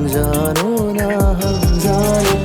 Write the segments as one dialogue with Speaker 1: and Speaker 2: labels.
Speaker 1: जानो ना हम जाने।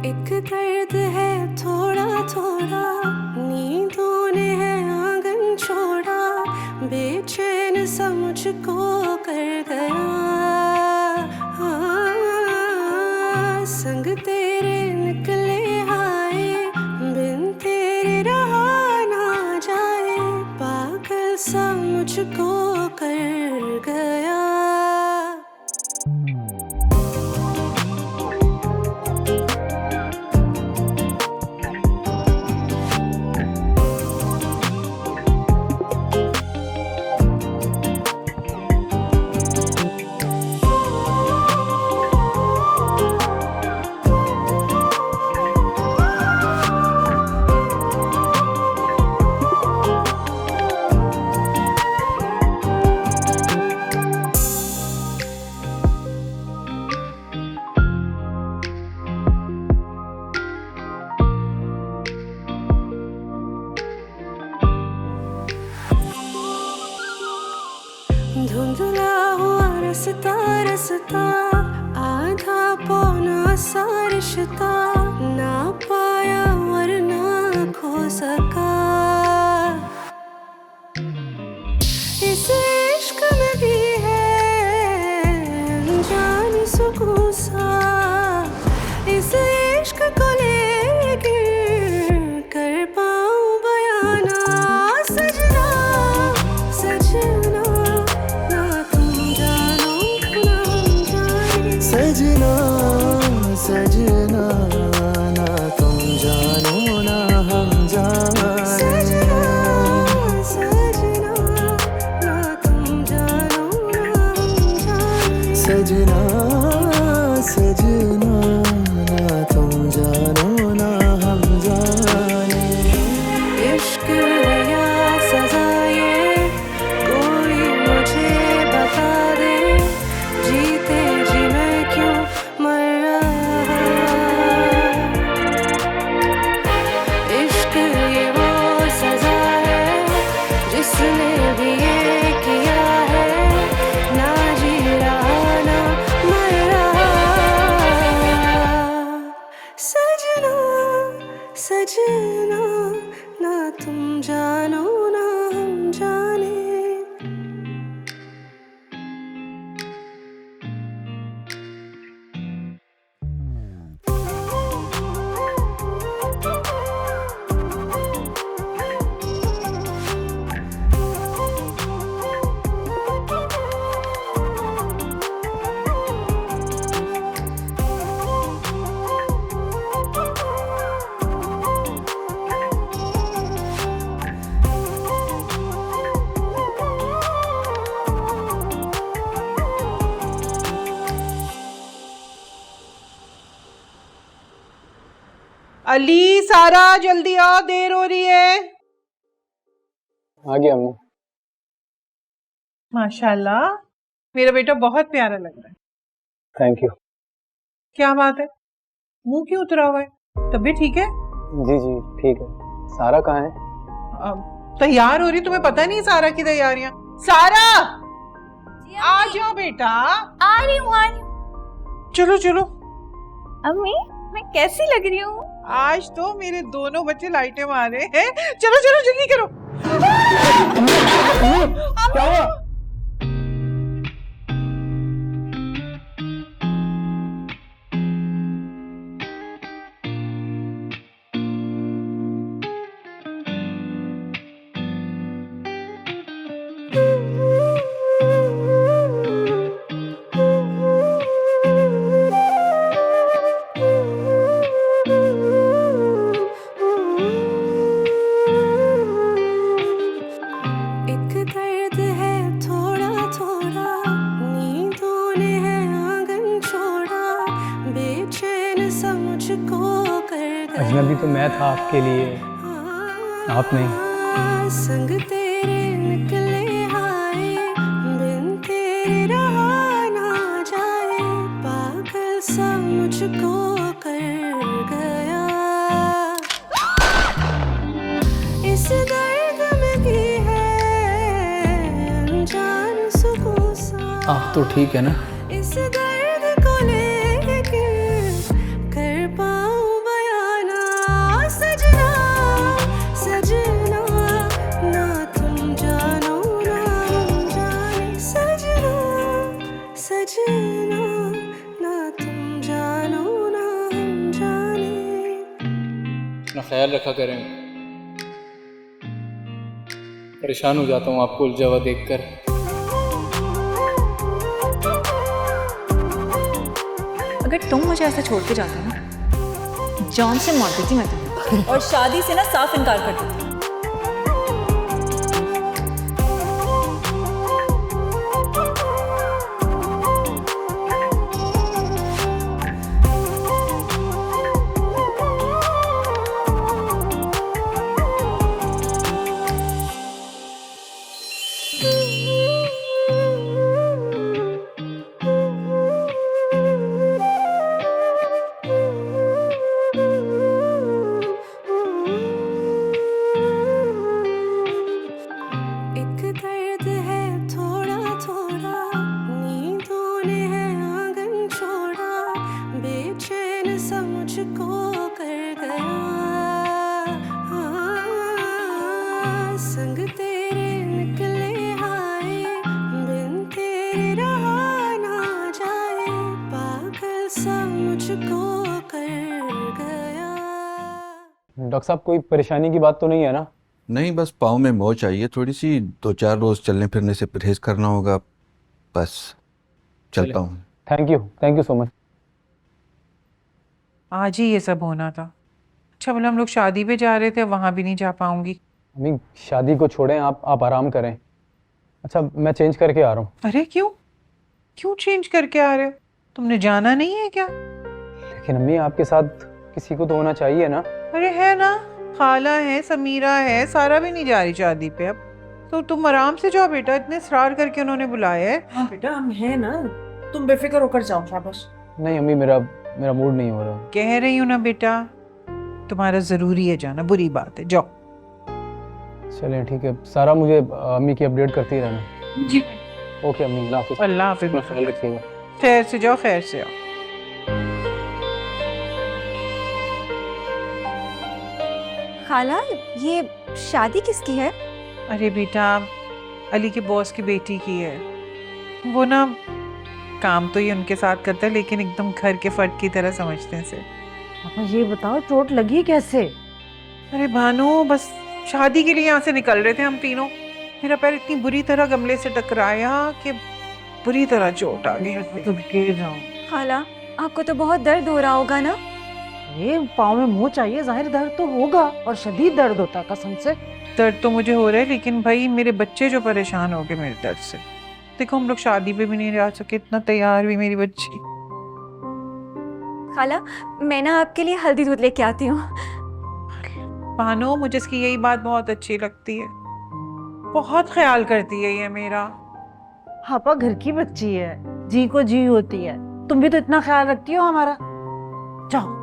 Speaker 2: एक दर्द है थोड़ा थोड़ा, नींदों ने है आंगन छोड़ा, बेचैन सा मुझको कर गया। संग तेरे निकले आए, बिन तेरे रहा ना जाए, पागल सा मुझको कर गया। धुंधला हुआ रास्ता रास्ता, आधा पौना सा रिश्ता, ना पाया और ना खो सका। इस इश्क में भी है अनजान सुकून सा, इस इश्क को लेके कर पाऊं बयाना। सजना सजना
Speaker 1: सजना सजना ना तुम जानो ना हम जाने।
Speaker 2: सजना ना तुम जानो ना हम जाने।
Speaker 1: सजना सजना ना तुम जानो ना हम जाने।
Speaker 2: इश्क है या सजा ये, कोई मुझे बता दे, जीते जी मैं क्यों मर रहा। इश्क ये वो सजा है जिसने भी ये किया है, ना जी रहा ना मर रहा। सजना सजना ना तुम जानो ना हम जाने।
Speaker 3: अली, सारा जल्दी आओ, देर हो रही है।
Speaker 4: आ गया अम्मा।
Speaker 3: माशाल्लाह, मेरा बेटा बहुत प्यारा लग रहा है।
Speaker 4: Thank you.
Speaker 3: क्या बात है, मुंह क्यों उतरा हुआ है? तबीयत ठीक है?
Speaker 4: जी जी ठीक है। सारा कहाँ है?
Speaker 3: तैयार हो रही, तुम्हें पता नहीं सारा की तैयारियां। सारा आ जाओ बेटा।
Speaker 5: आ रही हूँ।
Speaker 3: चलो चलो।
Speaker 5: अम्मी, मैं कैसी लग रही हूँ?
Speaker 3: आज तो मेरे दोनों बच्चे लाइटें मारे हैं। चलो चलो जल्दी करो।
Speaker 4: क्या हुआ?
Speaker 2: एक दर्द है थोड़ा थोड़ा, नींदों ने है आंगन छोड़ा, बेचैन सा मुझको कर गया।
Speaker 4: अजनबी तो मैं था आपके लिए, आप नहीं।
Speaker 2: संग तेरे निकले आए, बिन तेरे रहा ना जाए, पागल सा मुझको कर गया। इस दर्द में भी है अनजान सुकून सा।
Speaker 4: आप तो ठीक है ना?
Speaker 2: इस दर्द को लेके कर पाऊं बयाना। सजना सजना ना तुम जानो ना हम जाने। सजना सजना ना तुम जानो ना हम जाने।
Speaker 4: अपना ख्याल रखा करें। परेशान हो जाता हूँ आपको उलझा हुआ देखकर।
Speaker 5: अगर तुम मुझे ऐसे छोड़ के जाते ना, जॉन से मार देती मैं तुम्हें और शादी से ना साफ इनकार कर देती।
Speaker 2: एक दर्द है थोड़ा थोड़ा, नींदों ने है आंगन छोड़ा, बेचैन सा मुझको कर गया। संग तेरे निकले आए, बिन तेरे रहा ना जाए, पागल सा मुझको कर गया।
Speaker 4: डॉक्टर साहब कोई परेशानी की बात तो नहीं है ना?
Speaker 6: नहीं, बस पाँव में मोच आई है थोड़ी सी, 2-4 रोज चलने फिरने से परहेज करना होगा, बस चलता हूँ।
Speaker 4: Thank you so much.
Speaker 3: आज ही ये सब होना था। अच्छा बोला हम लोग शादी पे जा रहे थे, वहां भी नहीं जा पाऊंगी।
Speaker 4: अम्मी शादी को छोड़ें, आप आराम करें। अच्छा मैं चेंज करके आ रहा हूँ।
Speaker 3: अरे क्यों क्यों चेंज करके आ रहे हो? तुमने जाना नहीं है क्या?
Speaker 4: लेकिन अम्मी आपके साथ किसी को तो होना चाहिए ना?
Speaker 3: अरे है ना, खाला है, समीरा है, सारा भी नहीं जा रही शादी पे। अब तो तुम आराम से जाओ बेटा, इतने इसरार करके उन्होंने बुलाया है।
Speaker 7: हाँ बेटा हम हैं ना, तुम बेफिक्र होकर जाओ। शाबाश।
Speaker 4: नहीं अम्मी मेरा मूड नहीं हो रहा।
Speaker 3: कह रही हूँ ना बेटा, तुम्हारा जरूरी है जाना, बुरी बात है, जाओ।
Speaker 4: चलें ठीक है। सारा मुझे अम्मी की अपडेट करती रहना।
Speaker 7: जी
Speaker 4: ओके अम्मी, अल्लाह हाफिज़।
Speaker 3: अल्लाह हाफिज़।
Speaker 4: अपना ख्याल रखिएगा।
Speaker 3: खैर से जाओ, खैर से आओ।
Speaker 5: खाला ये शादी किसकी है?
Speaker 3: अरे बेटा अली के बॉस की बेटी की है। वो ना काम तो ये उनके साथ करता है, लेकिन एकदम घर के फर्द की तरह समझते हैं इसे।
Speaker 7: पापा ये बताओ चोट लगी कैसे?
Speaker 3: अरे भानु बस शादी के लिए यहाँ से निकल रहे थे हम तीनों, मेरा पैर इतनी बुरी तरह गमले से टकराया कि बुरी तरह चोट आ गई।
Speaker 7: तुम गिर जाओ।
Speaker 5: खाला आपको तो बहुत दर्द हो रहा होगा ना?
Speaker 7: ये पाँव में मोच आई है, जाहिर दर्द तो होगा और शदीद दर्द होता है कसम से।
Speaker 3: दर्द तो मुझे हो रहा है, लेकिन भाई मेरे बच्चे जो परेशान हो गए मेरे दर्द से। देखो हम लोग शादी पे भी नहीं जा सके, इतना तैयार हुई मेरी बच्ची।
Speaker 5: खाला मैं ना आपके लिए हल्दी दूध लेके आती हूँ।
Speaker 3: भानु मुझे इसकी यही बात बहुत अच्छी लगती है, बहुत ख्याल करती है ये मेरा।
Speaker 7: पापा घर की बच्ची है, जी को जी होती है, तुम भी तो इतना ख्याल रखती हो हमारा। जाओ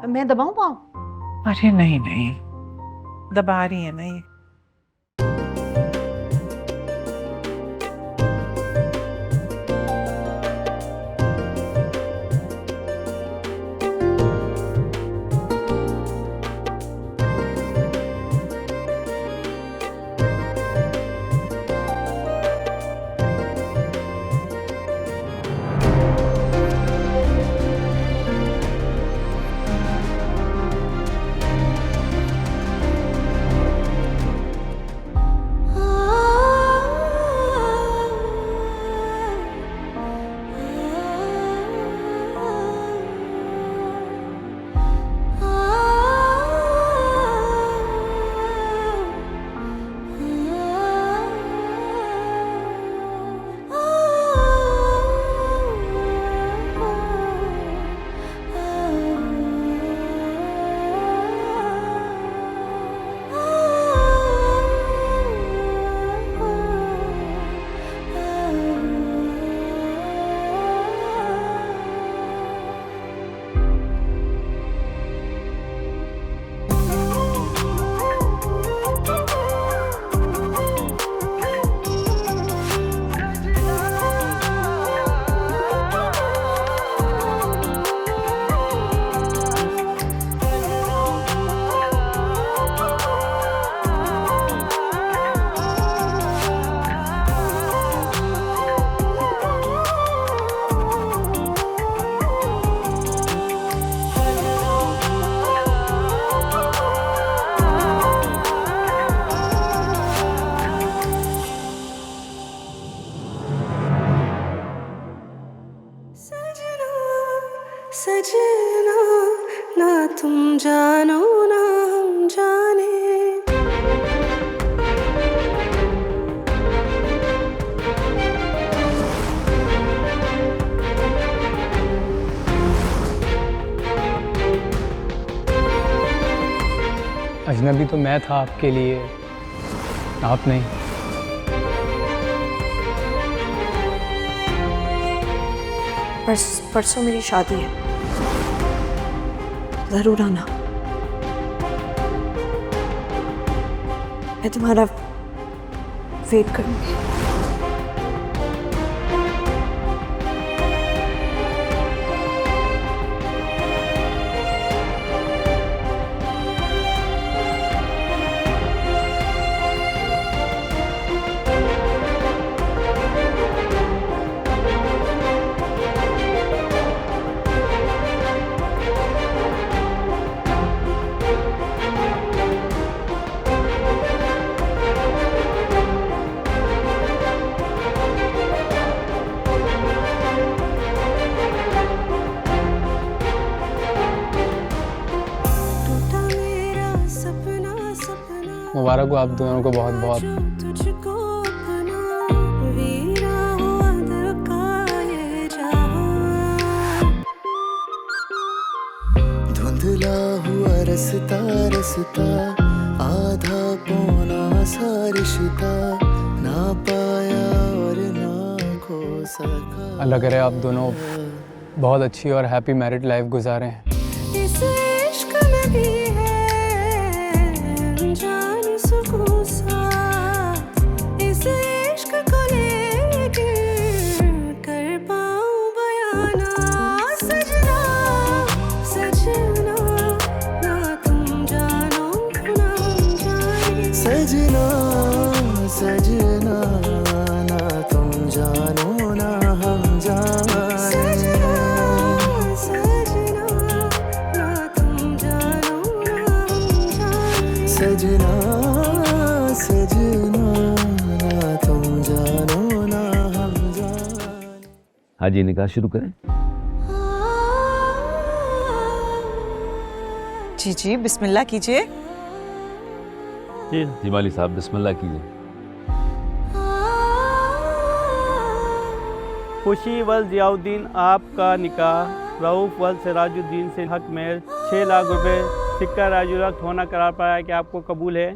Speaker 7: मैं दबाऊं पाँव?
Speaker 3: अरे नहीं नहीं, दबा रही है ना ये।
Speaker 2: ना तुम जानो ना हम जाने।
Speaker 4: अजनबी तो मैं था आपके लिए, आप नहीं।
Speaker 8: परसों मेरी शादी है, जरूर आना। मैं तुम्हारा वेट करूंगी।
Speaker 4: मुबारक हो आप दोनों को बहुत बहुत।
Speaker 2: तुझको अपना वीरा हुआ दिल का ये जहां।
Speaker 1: धुंधला हुआ रसता रसता, आधा पौना सा रिश्ता, ना पाया और ना खो सका।
Speaker 4: अल्लाह करे आप दोनों बहुत अच्छी और हैप्पी मैरिड लाइफ गुजारें।
Speaker 2: इस इश्क में भी है अनजान सुकून सा, इस इश्क को लेके कर पाऊं बयाना। सजना सजना ना तुम जानो ना हम जाने।
Speaker 1: सजना सजना, ना तुम जानो ना हम जाने।
Speaker 2: सजना सजना ना तुम जानो ना हम जाने।
Speaker 1: सजना सजना, ना तुम जानो ना हम जाने।
Speaker 9: हाँ जी, निकाह शुरू करें।
Speaker 5: जी जी, बिस्मिल्लाह कीजिए।
Speaker 9: जी माली साहब, बिस्मिल्लाह कीजिए।
Speaker 10: खुशी वल जियाउद्दीन आपका निकाह रऊफ वल सिराजुद्दीन से हक में 6 लाख रुपए सिक्का राजुलक्त होना करार पाया है कि आपको कबूल है।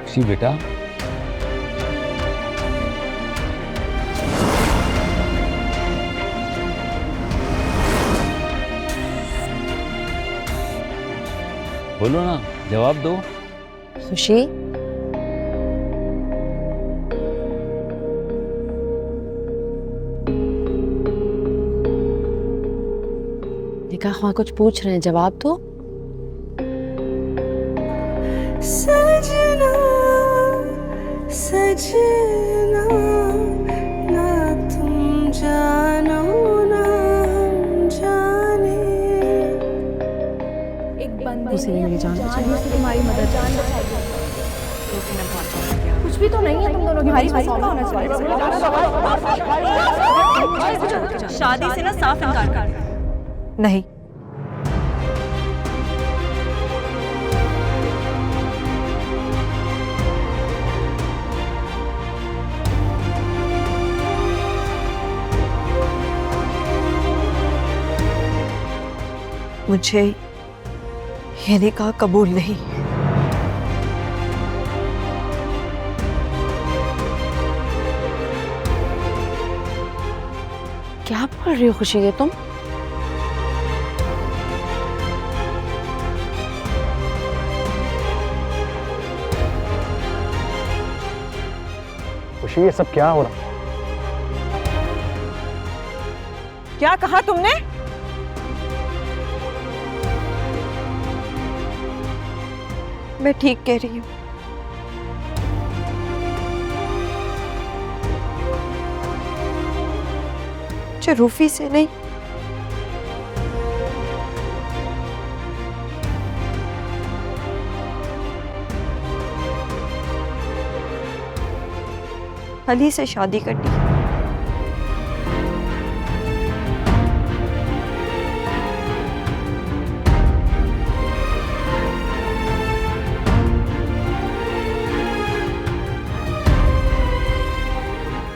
Speaker 9: खुशी बेटा, बोलो ना, जवाब दो।
Speaker 8: खुशी, निकाह ख्वाह कुछ पूछ रहे हैं, जवाब दो।
Speaker 2: सजना सजना ना तुम जानो ना हम जाने।
Speaker 8: एक बंदे उसे मेरी जान बचाई, तुम्हारी मदद जान बचाई। कुछ भी तो नहीं है, तुम दोनों की भाई मसौदा होना चाहिए।
Speaker 5: शादी से ना साफ इनकार कर।
Speaker 8: नहीं, मुझे ये निकाह कबूल नहीं। क्या बोल रही हो खुशी, ये तुम?
Speaker 4: खुशी, ये सब क्या हो रहा है?
Speaker 2: क्या कहा तुमने? मैं ठीक कह रही हूँ। रूफी से नहीं, अली से शादी करनी है।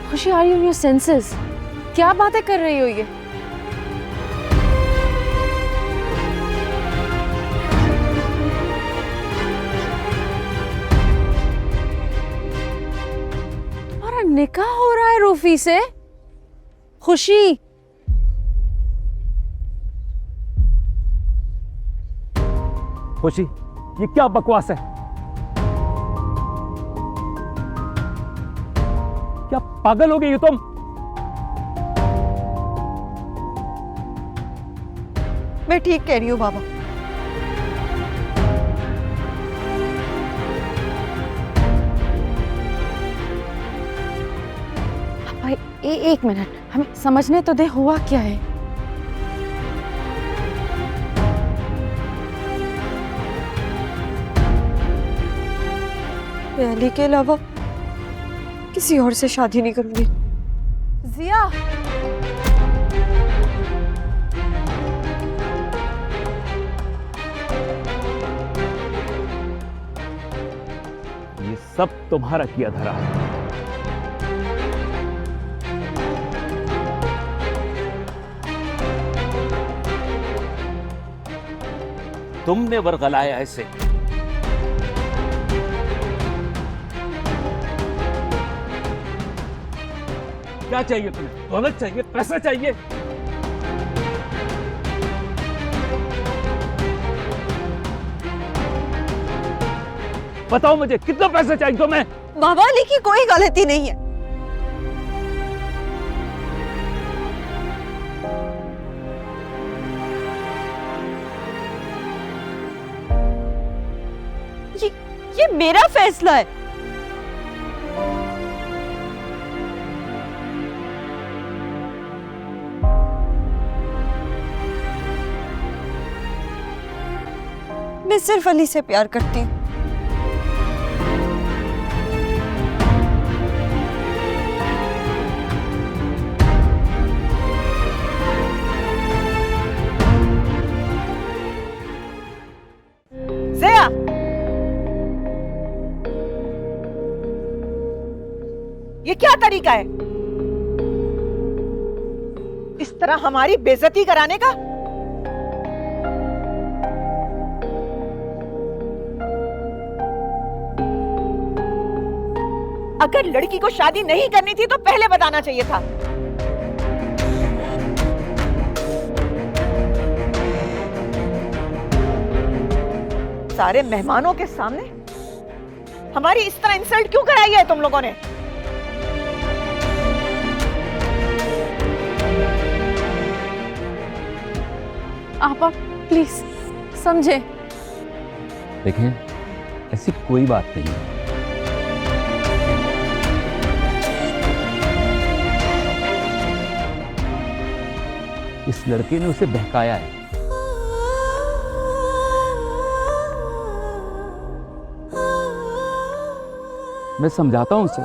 Speaker 8: Khushi, are you in your senses? क्या बातें कर रही हो ये? तुम्हारा निकाह हो रहा है रूफी से? खुशी,
Speaker 9: खुशी, ये क्या बकवास है? क्या पागल हो गई हो तुम?
Speaker 2: मैं ठीक कह रही हूँ बाबा।
Speaker 8: भाई एक मिनट, हमें समझने तो दे, हुआ क्या है?
Speaker 2: मैं अली के अलावा किसी और से शादी नहीं करूंगी।
Speaker 8: जिया,
Speaker 9: ये सब तुम्हारा किया धरा है। तुमने वरगलाया ऐसे। क्या चाहिए तुम्हें? दौलत चाहिए? पैसा चाहिए? बताओ मुझे, कितना पैसा चाहिए तुम्हें?
Speaker 2: बाबा, अली की कोई गलती नहीं है। ये मेरा फैसला है। मैं सिर्फ अली से प्यार करती हूँ। ज़िया, ये क्या तरीका है इस तरह हमारी बेइज्जती कराने का? अगर लड़की को शादी नहीं करनी थी तो पहले बताना चाहिए था। सारे मेहमानों के सामने हमारी इस तरह इंसल्ट क्यों कराई है तुम लोगों ने?
Speaker 8: आपा प्लीज समझे।
Speaker 9: देखें, ऐसी कोई बात नहीं है। इस लड़के ने उसे बहकाया है। मैं समझाता हूं उसे।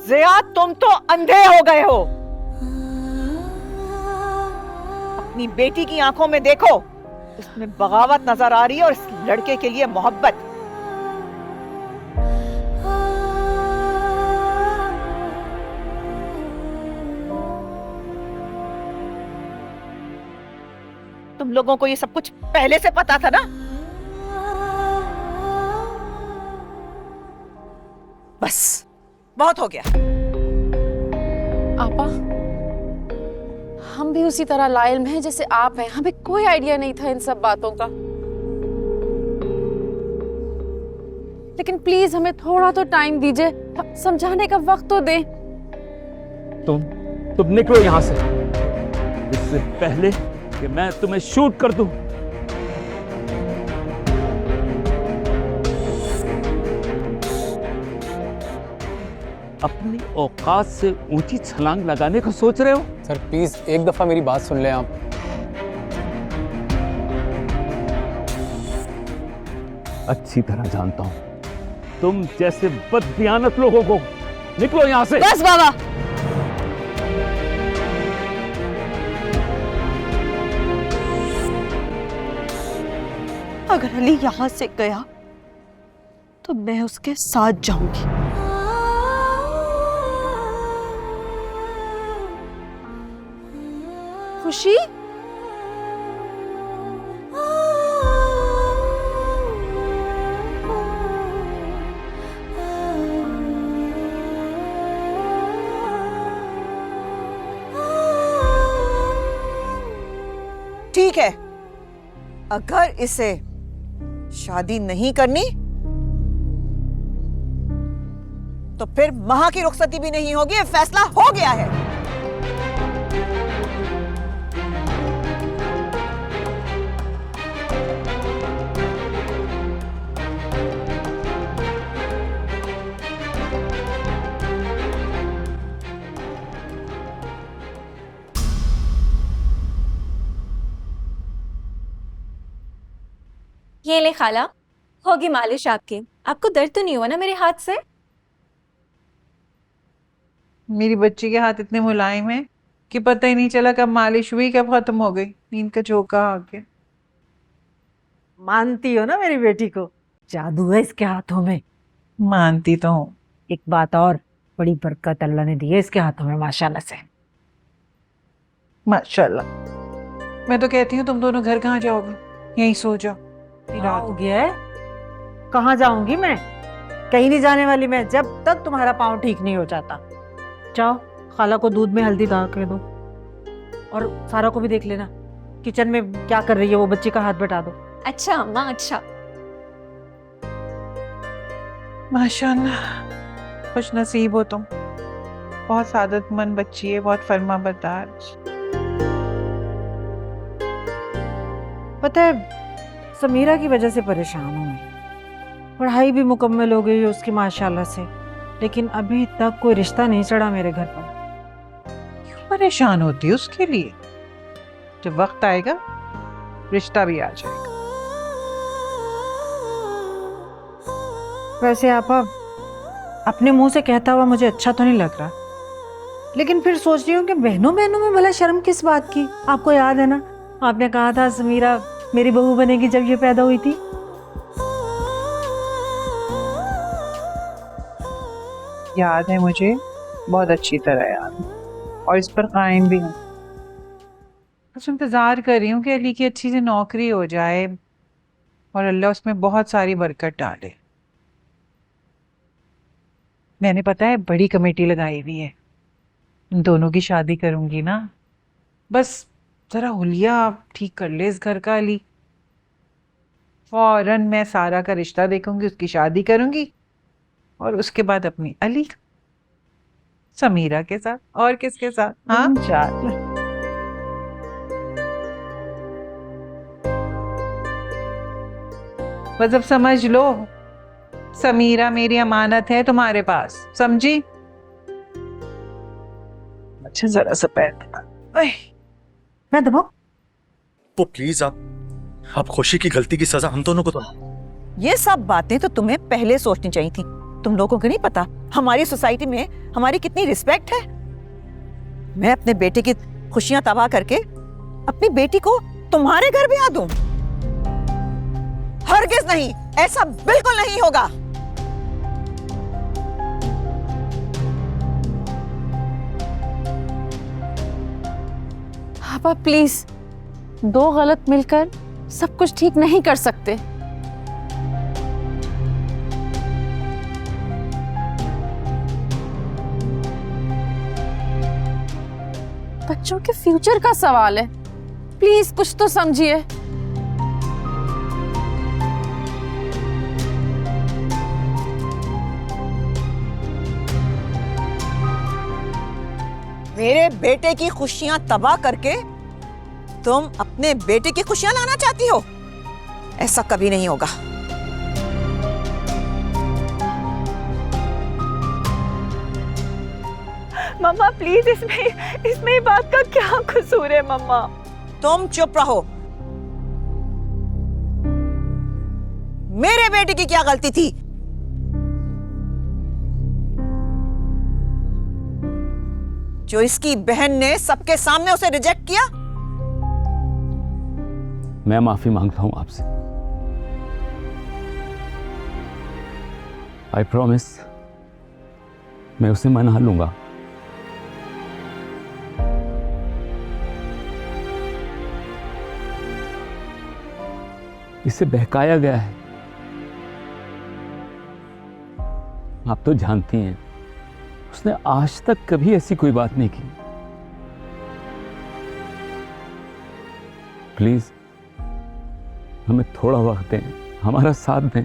Speaker 2: ज़िया, तुम तो अंधे हो गए हो। अपनी बेटी की आंखों में देखो, उसमें बगावत नजर आ रही है और इस लड़के के लिए मोहब्बत। तुम लोगों को ये सब कुछ पहले से पता था ना? बस बहुत हो गया।
Speaker 8: आपा, हम भी उसी तरह लाइल में हैं जैसे आप हैं। हमें कोई आइडिया नहीं था इन सब बातों का। लेकिन प्लीज हमें थोड़ा तो टाइम दीजिए, समझाने का वक्त तो दें।
Speaker 9: तुम निकलो यहाँ से, इससे पहले कि मैं तुम्हें शूट कर दूं। अपनी औकात से ऊंची छलांग लगाने का सोच रहे हो?
Speaker 4: सर प्लीज एक दफा मेरी बात सुन लें आप।
Speaker 9: अच्छी तरह जानता हूं तुम जैसे बददियानत लोगों को। निकलो यहां से।
Speaker 8: बस बाबा,
Speaker 2: अगर अली यहाँ से गया तो मैं उसके साथ जाऊंगी।
Speaker 8: खुशी,
Speaker 2: ठीक है, अगर इसे शादी नहीं करनी तो फिर महा की रुखसती भी नहीं होगी। ये फैसला हो गया है।
Speaker 5: ये ले खाला, होगी मालिश आपकी। आपको दर्द तो नहीं हुआ ना मेरे हाथ से?
Speaker 3: मेरी बच्ची के हाथ इतने मुलायम है कि पता ही नहीं चला कब मालिश हुई कब खत्म हो गई। नींद का झोंका आ गया।
Speaker 7: मानती हो ना मेरी बेटी को? जादू है इसके हाथों में।
Speaker 3: मानती तो हूँ।
Speaker 7: एक बात और, बड़ी बरकत अल्लाह ने दी है इसके हाथों में माशाल्लाह से।
Speaker 3: माशाल्लाह। मैं तो कहती हूँ तुम दोनों घर कहाँ जाओगे? यहीं सो जाओ।
Speaker 7: हो गया है? कहाँ जाऊंगी मैं? कहीं नहीं जाने वाली मैं, जब तक तुम्हारा पाँव ठीक नहीं हो जाता। जाओ खाला को दूध में हल्दी डाल के दो, और सारा को भी देख लेना किचन में क्या कर रही है वो, बच्ची का हाथ बटा दो।
Speaker 5: अच्छा अम्मा, अच्छा।
Speaker 3: माशाल्लाह, खुश नसीब हो तुम। बहुत सादतमंद बच्ची है, बहुत फर्मा बरदार।
Speaker 7: पता है समीरा की वजह से परेशान हूँ मैं। पढ़ाई भी मुकम्मल हो गई है उसकी माशाल्लाह से, लेकिन अभी तक कोई रिश्ता नहीं चढ़ा मेरे घर पर।
Speaker 3: क्यों परेशान होती है उसके लिए? जब वक्त आएगा रिश्ता भी आ जाएगा।
Speaker 7: वैसे आपा अपने मुंह से कहता हुआ मुझे अच्छा तो नहीं लग रहा, लेकिन फिर सोच रही हूँ कि बहनों बहनों में भला शर्म किस बात की। आपको याद है ना, आपने कहा था समीरा मेरी बहू बनेगी जब ये पैदा हुई थी।
Speaker 3: याद है मुझे, बहुत अच्छी तरह याद है, और इस पर कायम भी हूँ। बस इंतज़ार कर रही हूँ कि अली की अच्छी सी नौकरी हो जाए और अल्लाह उसमें बहुत सारी बरकत डाले। मैंने पता है बड़ी कमेटी लगाई हुई है, उन दोनों की शादी करूँगी ना। बस ज़रा हुलिया ठीक कर ले इस घर का अली। फौरन मैं सारा का रिश्ता देखूंगी, उसकी शादी करूँगी, और उसके बाद अपनी अली समीरा के साथ। और किसके साथ? हाँ, बस अब समझ लो, समीरा मेरी अमानत है तुम्हारे पास, समझी? अच्छा जरा सा पैर दबा।
Speaker 7: मैं दबाऊं?
Speaker 11: वो प्लीज आप खुशी की गलती की सजा हम दोनों को तो।
Speaker 2: ये सब बातें तो तुम्हें पहले सोचनी चाहिए थी। तुम लोगों को नहीं पता हमारी सोसाइटी में हमारी कितनी रिस्पेक्ट है। मैं अपने बेटे की खुशियां तबाह करके अपनी बेटी को तुम्हारे घर ब्याह दूं? हरगिज़ नहीं, ऐसा बिल्कुल नहीं होगा।
Speaker 8: पापा प्लीज, दो गलत मिलकर सब कुछ ठीक नहीं कर सकते। बच्चों के फ्यूचर का सवाल है, प्लीज कुछ तो समझिए।
Speaker 2: बेटे की खुशियां तबाह करके तुम अपने बेटे की खुशियां लाना चाहती हो? ऐसा कभी नहीं होगा।
Speaker 5: मम्मा प्लीज, इसमें ये बात का क्या कसूर है मम्मा?
Speaker 2: तुम चुप रहो। मेरे बेटे की क्या गलती थी? जो इसकी बहन ने सबके सामने उसे रिजेक्ट किया?
Speaker 9: मैं माफी मांगता हूं आपसे। आई प्रॉमिस मैं उसे मना लूंगा। इसे बहकाया गया है। आप तो जानती हैं उसने आज तक कभी ऐसी कोई बात नहीं की। प्लीज हमें थोड़ा वक्त दें, हमारा साथ दें।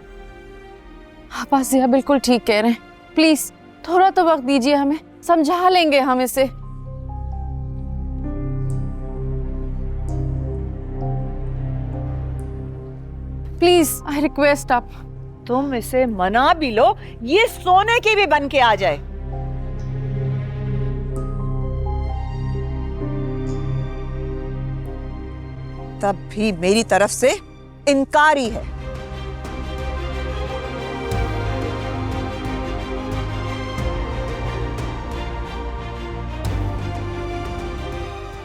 Speaker 8: आप आसिया बिल्कुल ठीक कह रहे हैं, प्लीज थोड़ा तो वक्त दीजिए हमें, समझा लेंगे हम इसे। प्लीज आई रिक्वेस्ट आप।
Speaker 2: तुम इसे मना भी लो, ये सोने की भी बन के आ जाए। तब भी मेरी तरफ से इनकार ही है।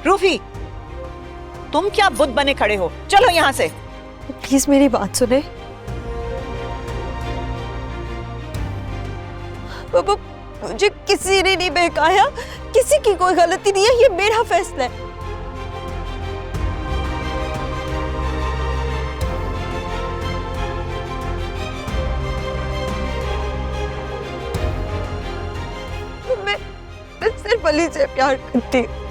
Speaker 2: रूफी, तुम क्या बुद्ध बने खड़े हो? चलो यहां से।
Speaker 7: प्लीज मेरी बात सुने। मुझे किसी ने नहीं बहकाया, किसी की कोई गलती नहीं है, ये मेरा फैसला है। मैं सिर्फ अली से प्यार करती हूँ।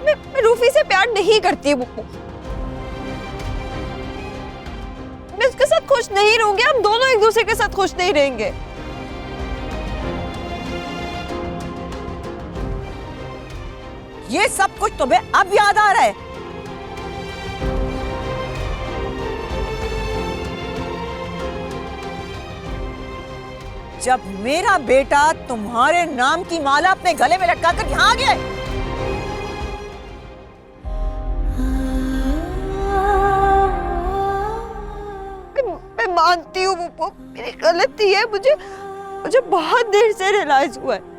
Speaker 7: मैं रूफी से प्यार नहीं करती हूँ। मैं उसके साथ खुश नहीं रहूंगी, हम दोनों एक दूसरे के साथ खुश नहीं रहेंगे।
Speaker 2: ये सब कुछ तुम्हें अब याद आ रहा है? जब मेरा बेटा तुम्हारे नाम की माला अपने गले में लटकाकर यहां आ गया है।
Speaker 7: मैं मानती हूँ वो मेरी गलती है, मुझे बहुत देर से रियलाइज हुआ है।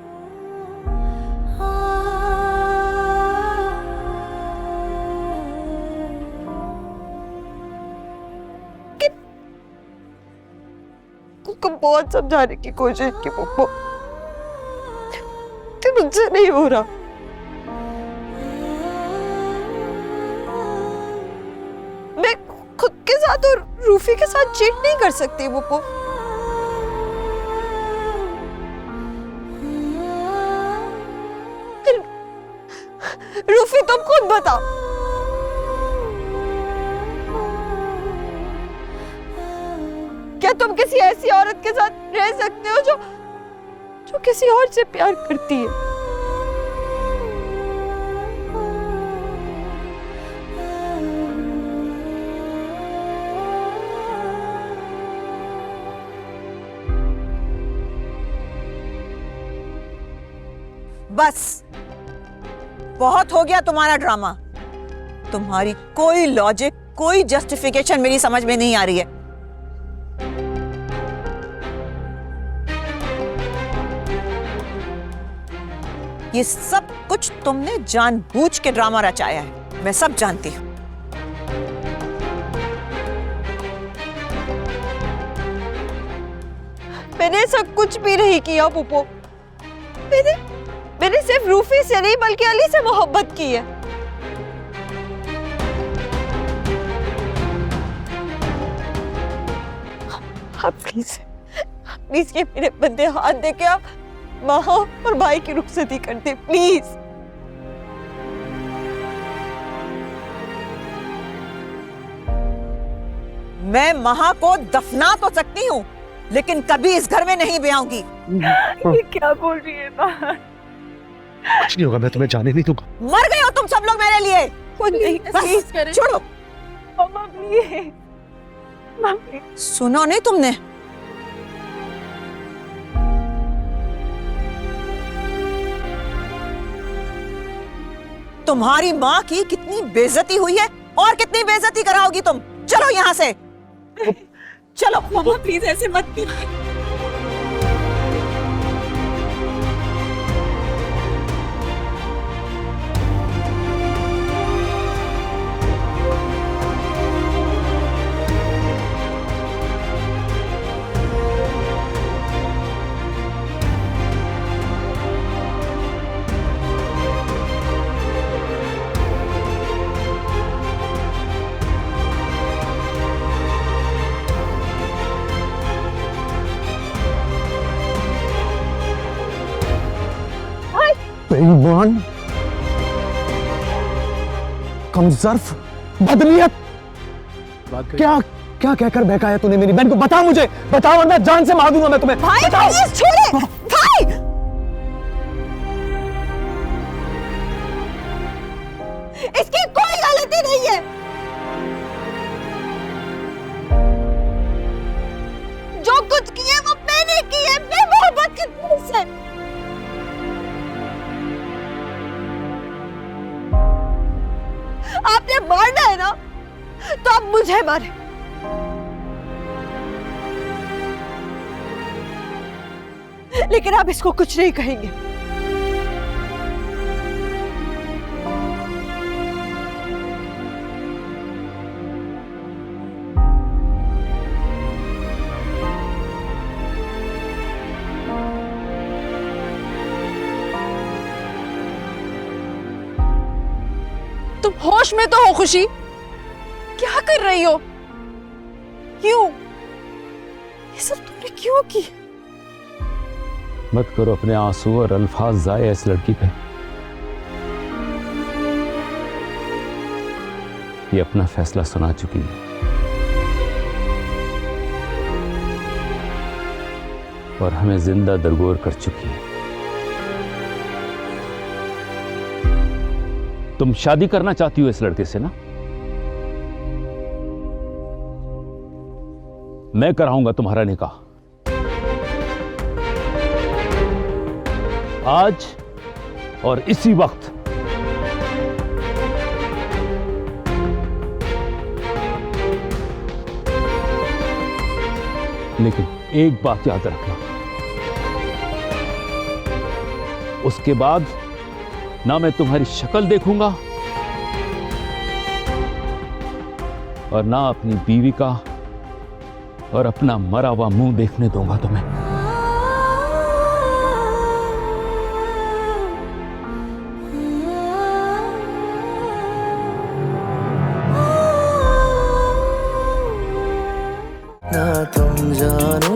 Speaker 7: को बहुत समझाने की कोशिश की पप्पू, तो मुझसे नहीं हो रहा। मैं खुद के साथ और रूफी के साथ चीट नहीं कर सकती पप्पू। रूफी तुम खुद बताओ, क्या तुम किसी ऐसी औरत के साथ रह सकते हो जो किसी और से प्यार करती है?
Speaker 2: बस बहुत हो गया तुम्हारा ड्रामा। तुम्हारी कोई लॉजिक, कोई जस्टिफिकेशन मेरी समझ में नहीं आ रही है। ये सब कुछ तुमने जानबूझ के ड्रामा रचाया है, मैं सब जानती हूं।
Speaker 7: मैंने सब कुछ भी नहीं किया पुप्पो। मैंने सिर्फ रूफी से नहीं बल्कि अली से मोहब्बत की है। आप प्लीज ये मेरे बंदे हाथ दे के आप माँ और भाई की रुखसती कर दे प्लीज।
Speaker 2: मैं महा को दफना तो सकती हूँ, लेकिन कभी इस घर में नहीं ब्याऊंगी।
Speaker 5: ये क्या बोल रही है माँ?
Speaker 11: कुछ नहीं होगा, मैं तुम्हें जाने नहीं दूंगा।
Speaker 2: मर गए हो तुम सब लोग मेरे लिए।
Speaker 5: कुछ नहीं,
Speaker 2: बस छोड़ो।
Speaker 5: मम्मा प्लीज, मम्मा प्लीज।
Speaker 2: सुनो नहीं तुमने? तुम्हारी माँ की कितनी बेइज्जती हुई है और कितनी बेइज्जती कराओगी तुम। चलो यहाँ से, चलो।
Speaker 5: मम्मा प्लीज ऐसे मत कीजिए।
Speaker 4: बेईमान, कमजर्फ, बदनीयत। क्या क्या कहकर बहकाया तूने मेरी बहन को? बता मुझे, बता वरना जान से मार दूंगा मैं तुम्हें।
Speaker 2: भाई
Speaker 4: बताओ।
Speaker 2: प्लीज छोड़े। भाई इसकी कोई गलती नहीं है। जो कुछ किए वो मैंने किए, बेमोहब्बत के दिल से। आपने मारना है ना, तो आप मुझे मारे। लेकिन आप इसको कुछ नहीं कहेंगे।
Speaker 8: तुम होश में तो हो खुशी? क्या कर रही हो? क्यों? ये सब तुमने क्यों की?
Speaker 9: मत करो अपने आंसू और अल्फाज जाया इस लड़की पे। ये अपना फैसला सुना चुकी है और हमें जिंदा दरगोर कर चुकी है। तुम शादी करना चाहती हो इस लड़के से ना? मैं कराऊंगा तुम्हारा निकाह आज और इसी वक्त। लेकिन एक बात याद रखना, उसके बाद ना मैं तुम्हारी शक्ल देखूंगा और ना अपनी बीवी का और अपना मरा हुआ मुंह देखने दूंगा तुम्हें।
Speaker 1: ना तुम जानो